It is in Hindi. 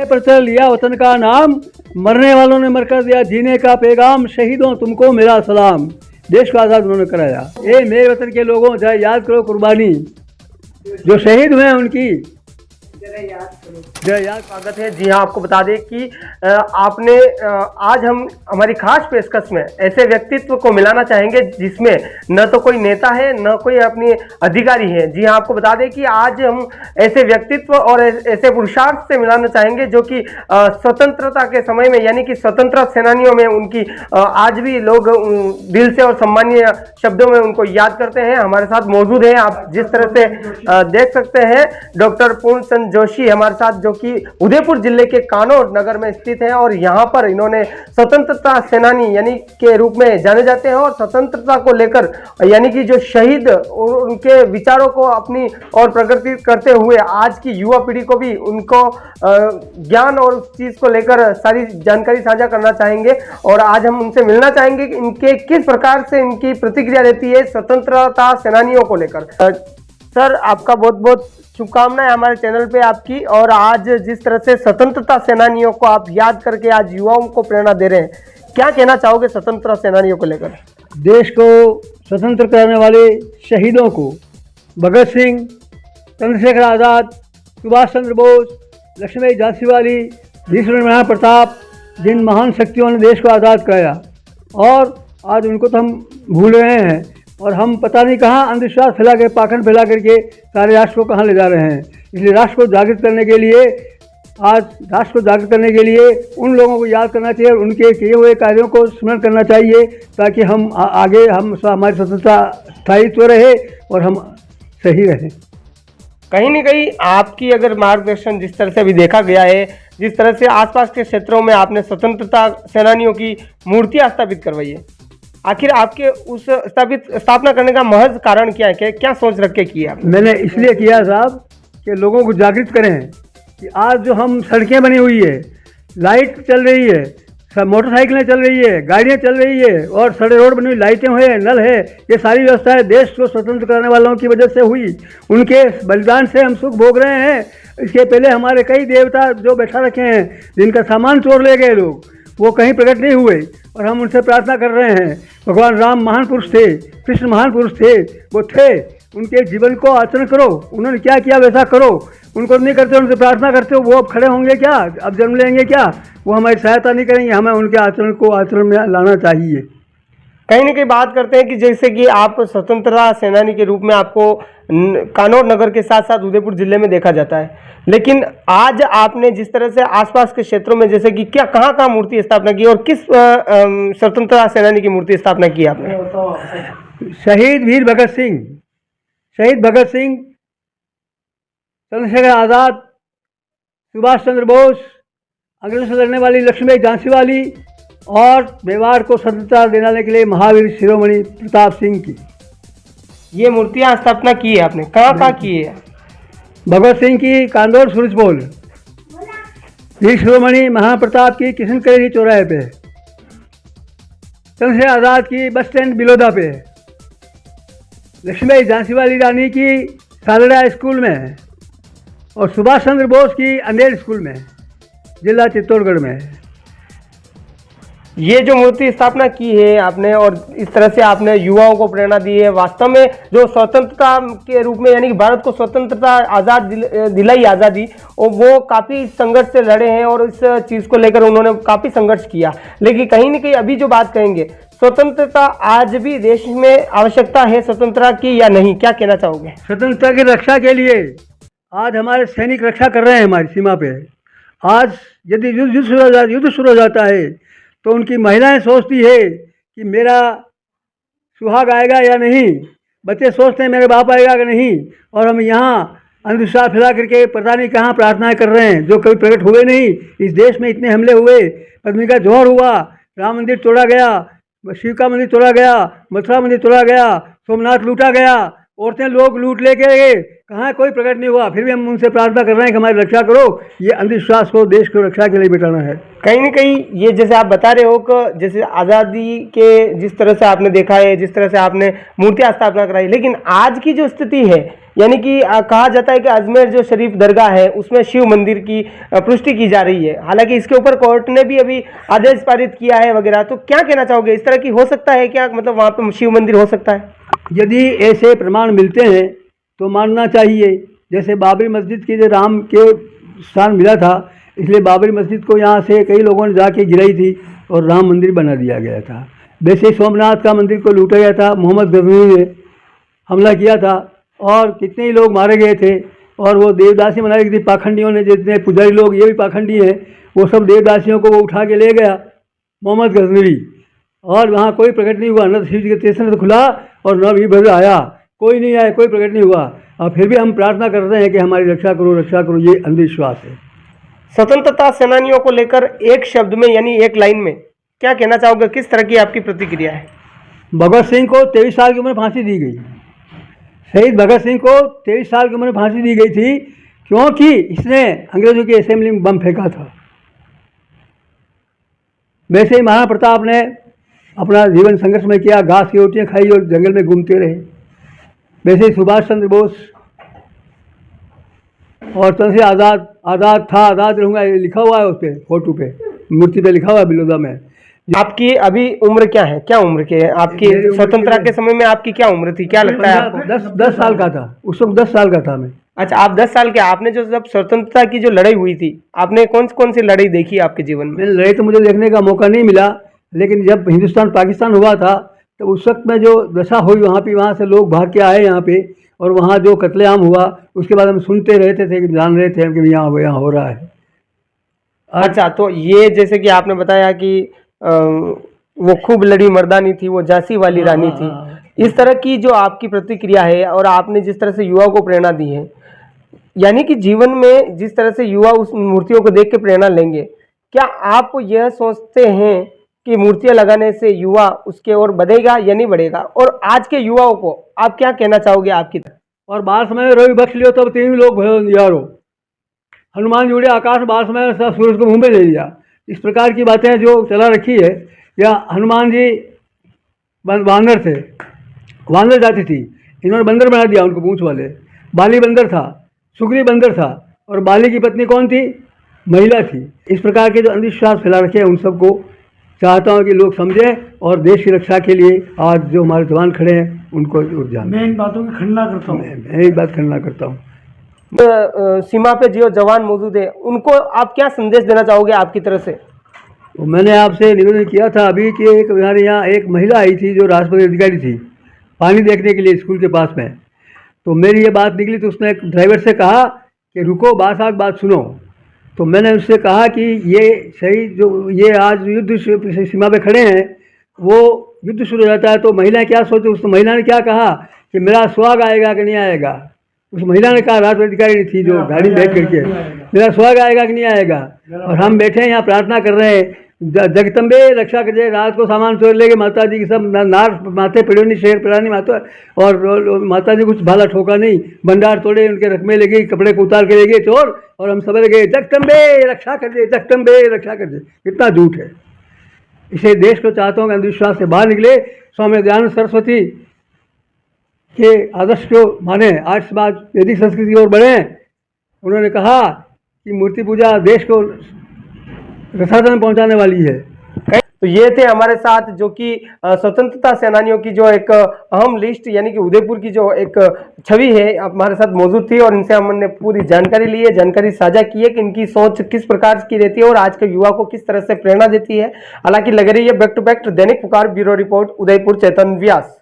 पर चल लिया वतन का नाम, मरने वालों ने मरकर दिया जीने का पैगाम, शहीदों तुमको मेरा सलाम। देश को आज़ाद उन्होंने कराया। ये मेरे वतन के लोगों जरा याद करो कुर्बानी, जो शहीद हुए हैं उनकी जरा याद। स्वागत है। जी हाँ, आपको बता दें कि आपने आज हम हमारी खास पेशकश में ऐसे व्यक्तित्व को मिलाना चाहेंगे जिसमें न तो कोई नेता है न कोई अपनी अधिकारी है। जी हाँ, आपको बता दें कि आज हम ऐसे व्यक्तित्व और ऐसे पुरुषार्थ से मिलाना चाहेंगे जो कि स्वतंत्रता के समय में यानी कि स्वतंत्रता सेनानियों में उनकी आज भी लोग दिल से और सम्मानीय शब्दों में उनको याद करते हैं। हमारे साथ मौजूद है, आप जिस तरह से देख सकते हैं, डॉक्टर पूर्णचंद जोशी हमारे साथ, जो कि उदयपुर जिले के कानौर नगर में स्थित हैं और यहाँ पर इन्होंने स्वतंत्रता सेनानी यानी के रूप में जाने जाते हैं और स्वतंत्रता को लेकर यानी कि जो शहीद उनके विचारों को अपनी और प्रगति करते हुए आज की युवा पीढ़ी को भी उनको ज्ञान और उस चीज को लेकर सारी जानकारी साझा करना चाहेंगे और आज हम उनसे मिलना चाहेंगे कि इनके किस प्रकार से इनकी प्रतिक्रिया रहती है स्वतंत्रता सेनानियों को लेकर। सर, आपका बहुत बहुत शुभकामनाएं हमारे चैनल पे आपकी। और आज जिस तरह से स्वतंत्रता सेनानियों को आप याद करके आज युवाओं को प्रेरणा दे रहे हैं, क्या कहना चाहोगे स्वतंत्रता सेनानियों को लेकर? देश को स्वतंत्र कराने वाले शहीदों को, भगत सिंह, चंद्रशेखर आज़ाद, सुभाष चंद्र बोस, लक्ष्मीबाई झांसी वाली, भीष्म महाराणा प्रताप, जिन महान शक्तियों ने देश को आज़ाद कराया, और आज उनको तो हम भूल रहे हैं और हम पता नहीं कहाँ अंधविश्वास फैला के, पाखंड फैला करके सारे राष्ट्र को कहाँ ले जा रहे हैं। इसलिए राष्ट्र को जागृत करने के लिए, आज राष्ट्र को जागृत करने के लिए उन लोगों को याद करना चाहिए और उनके किए हुए कार्यों को स्मरण करना चाहिए, ताकि हम आगे हमारी स्वतंत्रता स्थायित्व रहे और हम सही रहें। कहीं न कहीं आपकी अगर मार्गदर्शन जिस तरह से अभी देखा गया है, जिस तरह से आसपास के क्षेत्रों में आपने स्वतंत्रता सेनानियों की मूर्तियाँ स्थापित करवाई है, आखिर आपके उस स्थापना करने का महज कारण क्या है? क्या सोच रख के किया? मैंने इसलिए किया साहब कि लोगों को जागृत करें कि आज जो हम सड़कें बनी हुई है, लाइट चल रही है, मोटरसाइकिलें चल रही है, गाड़ियाँ चल रही है और सड़क रोड बनी हुई, लाइटें हुए, नल है, ये सारी व्यवस्थाएं देश को स्वतंत्र कराने वालों की वजह से हुई। उनके बलिदान से हम सुख भोग रहे हैं। इसके पहले हमारे कई देवता जो बैठा रखे हैं, जिनका सामान चोर ले गए लोग, वो कहीं प्रकट नहीं हुए और हम उनसे प्रार्थना कर रहे हैं। भगवान राम महान पुरुष थे, कृष्ण महान पुरुष थे, वो थे, उनके जीवन को आचरण करो, उन्होंने क्या किया वैसा करो। उनको नहीं करते, उनसे प्रार्थना करते हो, वो अब खड़े होंगे क्या? अब जन्म लेंगे क्या? वो हमारी सहायता नहीं करेंगे। हमें उनके आचरण को आचरण में लाना चाहिए। कहीं न कहीं बात करते हैं कि जैसे कि आप स्वतंत्रता सेनानी के रूप में आपको कानौर नगर के साथ साथ उदयपुर जिले में देखा जाता है, लेकिन आज आपने जिस तरह से आसपास के क्षेत्रों में जैसे कि क्या कहाँ मूर्ति स्थापना की और किस स्वतंत्रता सेनानी की मूर्ति स्थापना की आपने? शहीद वीर भगत सिंह, शहीद भगत सिंह, चंद्रशेखर आज़ाद, सुभाष चंद्र बोस, अंग्रेजों से लड़ने वाली लक्ष्मीबाई झांसी वाली और मेवाड़ को स्वतंत्रता दिलाने के लिए महावीर शिरोमणि प्रताप सिंह की ये मूर्तियाँ स्थापना की है आपने। कहाँ की है? भगत सिंह की कांदौर सूरजपोल, वीर शिरोमणि महाराणा प्रताप की किशन कलेरी चौराहे पे, चंद्रशेखर आज़ाद की बस स्टैंड बिलोदा पे, लक्ष्मीबाई झांसी वाली रानी की सालड़ा स्कूल में और सुभाष चंद्र बोस की अंधेर स्कूल में, जिला चित्तौड़गढ़ में। ये जो मूर्ति स्थापना की है आपने और इस तरह से आपने युवाओं को प्रेरणा दी है, वास्तव में जो स्वतंत्रता के रूप में यानी कि भारत को स्वतंत्रता आज़ाद दिलाई आज़ादी, और वो काफ़ी संघर्ष से लड़े हैं और इस चीज़ को लेकर उन्होंने काफ़ी संघर्ष किया। लेकिन कहीं न कहीं अभी जो बात कहेंगे, स्वतंत्रता आज भी देश में आवश्यकता है स्वतंत्रता की या नहीं, क्या कहना चाहोगे? स्वतंत्रता की रक्षा के लिए आज हमारे सैनिक रक्षा कर रहे हैं हमारी सीमा पे। आज यदि युद्ध शुरू हो जाता है तो उनकी महिलाएं सोचती है कि मेरा सुहाग आएगा या नहीं, बच्चे सोचते हैं मेरे बाप आएगा कि नहीं, और हम यहाँ अंधविश्वास फैला करके पता नहीं कहाँ प्रार्थनाएं कर रहे हैं जो कभी प्रकट हुए नहीं। इस देश में इतने हमले हुए, पद्मी का जोहर हुआ, राम मंदिर तोड़ा गया, शिव का मंदिर तोड़ा गया, मथुरा मंदिर तोड़ा गया, सोमनाथ लूटा गया, औरतें लोग लूट लेके गए, कहाँ कोई प्रकट नहीं हुआ। फिर भी हम उनसे प्रार्थना कर रहे हैं कि हमारी रक्षा करो। ये अंधविश्वास को देश को रक्षा के लिए बिठाना है। कहीं न कहीं ये जैसे आप बता रहे हो कि जैसे आज़ादी के जिस तरह से आपने देखा है, जिस तरह से आपने मूर्तियाँ स्थापना कराई, लेकिन आज की जो स्थिति है यानी कि कहा जाता है कि अजमेर जो शरीफ दरगाह है उसमें शिव मंदिर की पुष्टि की जा रही है, हालांकि इसके ऊपर कोर्ट ने भी अभी आदेश पारित किया है वगैरह, तो क्या कहना चाहोगे, इस तरह की हो सकता है क्या, मतलब वहाँ पे शिव मंदिर हो सकता है? यदि ऐसे प्रमाण मिलते हैं तो मानना चाहिए। जैसे बाबरी मस्जिद की जो राम के स्थान मिला था, इसलिए बाबरी मस्जिद को यहाँ से कई लोगों ने जाके गिराई थी और राम मंदिर बना दिया गया था। वैसे सोमनाथ का मंदिर को लूटा गया था, मोहम्मद गजनवी ने हमला किया था और कितने ही लोग मारे गए थे। और वो देवदासी बनाई गई थी पाखंडियों ने, जितने पुजारी लोग ये भी पाखंडी हैं, वो सब देवदासियों को वो उठा के ले गया मोहम्मद गजनवी, और वहाँ कोई प्रकट नहीं हुआ, न शिव जी का स्टेशन खुला और न भी भद्र आया, कोई नहीं आया, कोई प्रकट नहीं हुआ। और फिर भी हम प्रार्थना कर रहे हैं कि हमारी रक्षा करो, ये अंधविश्वास है। स्वतंत्रता सेनानियों को लेकर एक शब्द में यानी एक लाइन में क्या कहना चाहोगे, किस तरह की आपकी प्रतिक्रिया है? भगत सिंह को 23 साल की उम्र फांसी दी गई। शहीद भगत सिंह को 23 साल की उम्र फांसी दी गई थी क्योंकि इसने अंग्रेजों की असेंबली में बम फेंका था। वैसे ही महाराणा प्रताप ने अपना जीवन संघर्ष में किया, घास की रोटियाँ खाई और जंगल में घूमते रहे। वैसे ही सुभाष चंद्र बोस और चंद्रशेखर आज़ाद, आज़ाद था आज़ाद रहूँगा, ये लिखा हुआ है उस पर, फोटो पे, मूर्ति पे लिखा हुआ है बिलोदा में। आपकी अभी उम्र क्या है, क्या उम्र के है आपकी? स्वतंत्रता के समय में आपकी क्या उम्र थी, क्या लगता है आपको? 10 साल का था उस वक्त, 10 साल का था मैं। अच्छा, आप 10 साल के, आपने जो जब स्वतंत्रता की जो लड़ाई हुई थी, आपने कौन कौन सी लड़ाई देखी आपके जीवन में? लड़ाई तो मुझे देखने का मौका नहीं मिला, लेकिन जब हिंदुस्तान पाकिस्तान हुआ था तो उस वक्त में जो दशा हुई वहाँ से लोग भाग के आए यहाँ पे, और वहाँ जो कत्लेआम हुआ उसके बाद हम सुनते रहते थे, कि जान रहे थे कि यहाँ हो रहा है। अच्छा, तो ये जैसे कि आपने बताया कि वो खूब लड़ी मर्दानी थी, वो झांसी वाली रानी थी, इस तरह की जो आपकी प्रतिक्रिया है और आपने जिस तरह से युवा को प्रेरणा दी है, यानी कि जीवन में जिस तरह से युवा उस मूर्तियों को देख के प्रेरणा लेंगे, क्या आप यह सोचते हैं कि मूर्तियां लगाने से युवा उसके ओर बढ़ेगा या नहीं बढ़ेगा? और आज के युवाओं को आप क्या कहना चाहोगे आपकी तरफ? और बाल समय रवि बख्श लियो तब तीन लोग यारो, हनुमान जुड़े आकाश बाल समय सब सूरज को मुँह में ले लिया, इस प्रकार की बातें जो चला रखी है। या हनुमान जी वानर थे, वानर जाति थी, इन्होंने बंदर बना दिया उनको पूंछ वाले। बाली बंदर था, सुग्रीव बंदर था, और बाली की पत्नी कौन थी? महिला थी। इस प्रकार के जो अंधविश्वास फैला रखे हैं उन सबको चाहता हूँ कि लोग समझें और देश की रक्षा के लिए आज जो हमारे जवान खड़े हैं उनको जान। मैं इन बातों की खंडना करता हूँ। मैं एक बात खंडना करता हूँ। सीमा पे जो जवान मौजूद है उनको आप क्या संदेश देना चाहोगे आपकी तरफ से? तो मैंने आपसे निवेदन किया था अभी कि एक हमारे यहाँ एक महिला आई थी जो राष्ट्रपति अधिकारी थी, पानी देखने के लिए स्कूल के पास में। तो मेरी ये बात निकली तो उसने एक ड्राइवर से कहा कि रुको बात सुनो। तो मैंने उससे कहा कि ये सही, जो ये आज युद्ध सीमा पे खड़े हैं, वो युद्ध शुरू हो जाता है तो महिलाएं क्या सोचते? उस महिला ने क्या कहा कि मेरा सुहाग आएगा कि नहीं आएगा? उस महिला ने कहा, राष्ट्रपति अधिकारी थी जो गाड़ी में बैठ करके, मेरा सुहाग आएगा कि नहीं आएगा? और हम बैठे हैं यहाँ प्रार्थना कर रहे हैं, जगदम्बे रक्षा कर जाए। रात को सामान चोर लेके माता जी की सब नार माथे पड़े नहीं, शेर पड़ा माता, और माता जी कुछ भाला ठोका नहीं, भंडार तोड़े, उनके रकमे ले गई, कपड़े को उतार के ले गए चोर, और हम सवेरे गए जगदम्बे रक्षा कर दे, जगदम्बे रक्षा कर दे। कितना झूठ है। इसे देश को चाहता हूँ कि अंधविश्वास से बाहर निकले, स्वामी दयानंद सरस्वती के आदर्श को माने, आज समाज वैदिक संस्कृति की ओर बढ़े। उन्होंने कहा कि मूर्ति पूजा देश को रसातल में पहुंचाने वाली है। तो ये थे हमारे साथ जो कि स्वतंत्रता सेनानियों की जो एक अहम लिस्ट यानी कि उदयपुर की जो एक छवि है हमारे साथ मौजूद थी, और इनसे हमने पूरी जानकारी ली है, जानकारी साझा की है कि इनकी सोच किस प्रकार की रहती है और आज के युवा को किस तरह से प्रेरणा देती है। हालांकि लग रही है बैक टू बैक दैनिक पुकार, ब्यूरो रिपोर्ट, उदयपुर, चेतन व्यास।